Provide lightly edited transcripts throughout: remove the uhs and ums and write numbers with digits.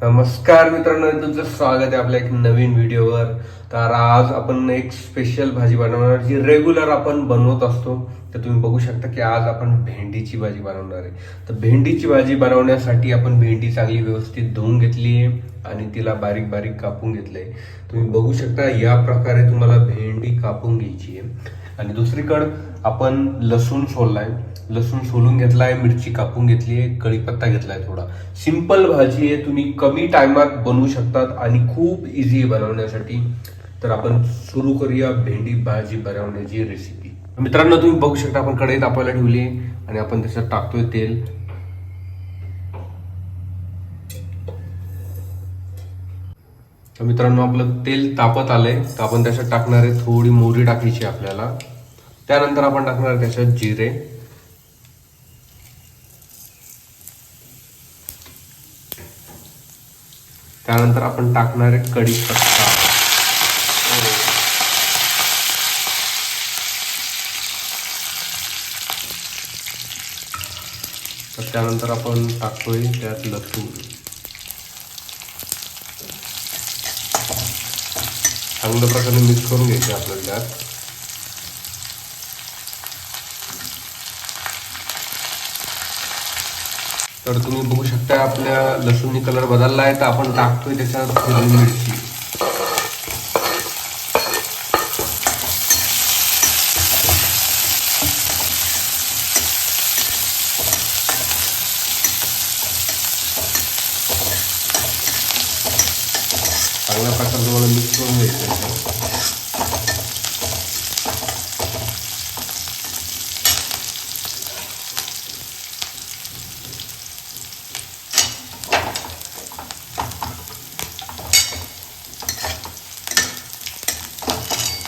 नमस्कार मित्रांनो, तुमचं स्वागत आहे आपल्या एक नवीन व्हिडिओवर. तर आज आपण एक स्पेशल भाजी बनवणार जी रेग्युलर आपण बनवत असतो. तर तुम्ही बघू शकता की आज आपण भेंडीची भाजी बनवणार आहे. तर भेंडीची भाजी बनवण्यासाठी आपण भेंडी चांगली व्यवस्थित धुवून घेतली आहे आणि तिला बारीक बारीक कापून घेतलंय. तुम्ही बघू शकता या प्रकारे तुम्हाला भेंडी कापून घ्यायची आहे. आणि दुसरीकडं आपण लसूण सोललाय, लसूण सोलून घेतलाय, मिरची कापून घेतली आहे, कढीपत्ता घेतलाय. थोडा सिंपल भाजी आहे, तुम्ही कमी टायमात बनवू शकतात आणि खूप इझी आहे बनवण्यासाठी. तर आपण सुरू करूया भेंडी भाजी बनवण्याची रेसिपी. मित्रांनो, तुम्ही बघू शकता आपण कढई तापायला ठेवली आणि आपण त्याच्यात टाकतोय तेल. तर मित्रांनो, आपलं तेल तापत आलंय तर आपण त्याच्यात टाकणार आहे थोडी मोहरी टाकायची आपल्याला. त्यानंतर आपण टाकणार आहे त्याच्यात जिरे, त्यानंतर आपण टाकणार आहे कढीपत्ता. तर त्यानंतर आपण टाकतोय त्यात लसूण. चांगल्या प्रकारे मिक्स करून घ्यायचे आपल्याला त्यात. तर तुम्ही बघू शकता आपल्या लसूणी कलर बदलला आहे, तर आपण टाकतोय त्याच्यात हिरवी मिरची. चांगल्या प्रकारे तुम्हाला मिक्स करून घ्यायचं.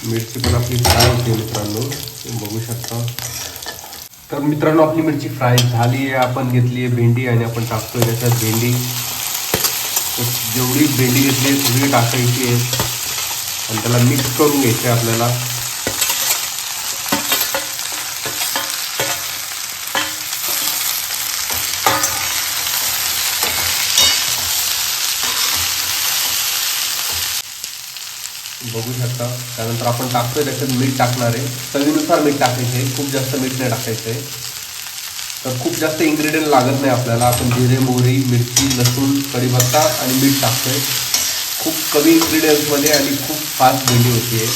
मिरची पण आपली फ्राय होते मित्रांनो, तुम्ही बघू शकता. तर मित्रांनो, आपली मिरची फ्राय झाली आहे. आपण घेतली आहे भेंडी आणि आपण टाकतोय त्याच्यात भेंडी. तर जेवढी भेंडी घेतली आहे सगळी टाकायची आहे आणि त्याला मिक्स करून घ्यायचं आहे आपल्याला. बघू शकता. त्यानंतर आपण टाकतोय त्याच्यात मीठ टाकणार आहे, चवीनुसार मीठ टाकायचं आहे, खूप जास्त मीठ नाही टाकायचं आहे. तर खूप जास्त इन्ग्रेडियंट लागत नाही आपल्याला. आपण जिरे, मोहरी, मिरची, लसूण, कढीपत्ता आणि मीठ टाकतोय. खूप कमी इन्ग्रेडियंट्समध्ये आणि खूप फास्ट भेंडी होती आहे.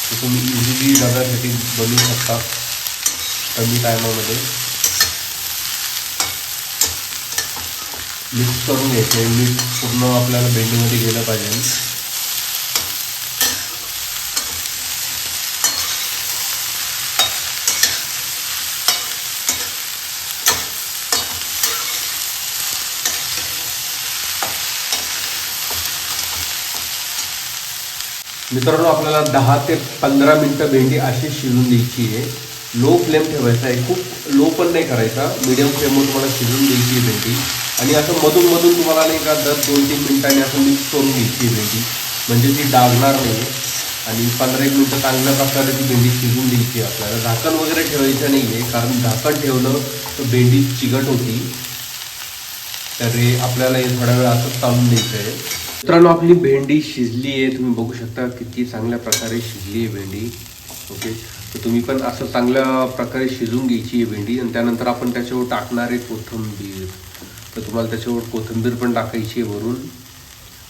तर तुम्ही इझिली डब्यासाठी बनवू शकता कमी टायमामध्ये. मिक्स करून घ्यायचे, मीठ पूर्ण आपल्याला भेंडीमध्ये गेलं पाहिजे. मित्रांनो, आपल्याला 10 ते 15 मिनटं भेंडी अशी शिजून द्यायची आहे. लो फ्लेम ठेवायचा आहे, खूप लो पण नाही करायचा, मीडियम फ्लेमवर तुम्हाला शिजून द्यायची आहे भेंडी. आणि असं मधून मधून तुम्हाला नाही का दर 2-3 मिनिटांनी असं मिक्स करून घ्यायची भेंडी, म्हणजे ती डागणार नाही. आणि 15-1 मिनटं चांगल्या प्रकारे ती भेंडी शिजून द्यायची आहे आपल्याला. झाकण वगैरे ठेवायचं नाही आहे, कारण झाकण ठेवलं तर भेंडी चिकट होती. तर आपल्याला हे थोड्या वेळ असं चालून द्यायचं आहे. मित्रांनो, आपली भेंडी शिजली आहे, तुम्ही बघू शकता किती चांगल्या प्रकारे शिजली आहे भेंडी. ओके, तर तुम्ही पण असं चांगल्या प्रकारे शिजून घ्यायची आहे भेंडी. आणि त्यानंतर आपण त्याच्यावर टाकणार आहे कोथिंबीर. तर तुम्हाला त्याच्यावर कोथिंबीर पण टाकायची आहे वरून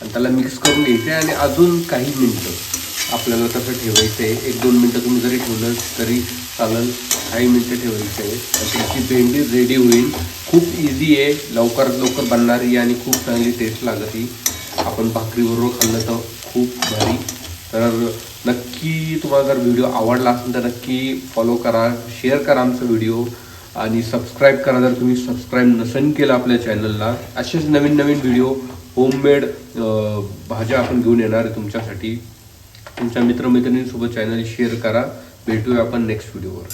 आणि त्याला मिक्स करून घ्यायचं आहे. आणि अजून काही मिनटं आपल्याला तसं ठेवायचं आहे. 1-2 मिनटं तुम्ही जरी ठेवलं तरी चालेल, काही मिनटं ठेवायचं आहे आणि तुमची भेंडी रेडी होईल. खूप इझी आहे, लवकरात लवकर बनणारी आणि खूप चांगली टेस्ट लागते. आपण भाकरीबरोबर खाल्लं तर खूप भारी. तर नक्की तुम्हाला जर व्हिडिओ आवडला असेल तर नक्की फॉलो करा, शेअर करा आमचा व्हिडिओ आणि सबस्क्राईब करा जर तुम्ही सबस्क्राईब नसेल केलं आपल्या चॅनलला. असेच नवीन नवीन व्हिडिओ होममेड भाज्या आपण घेऊन येणार आहे तुमच्यासाठी. तुमच्या मित्रमैत्रिणींसोबत चॅनल शेअर करा. भेटूया आपण नेक्स्ट व्हिडिओवर.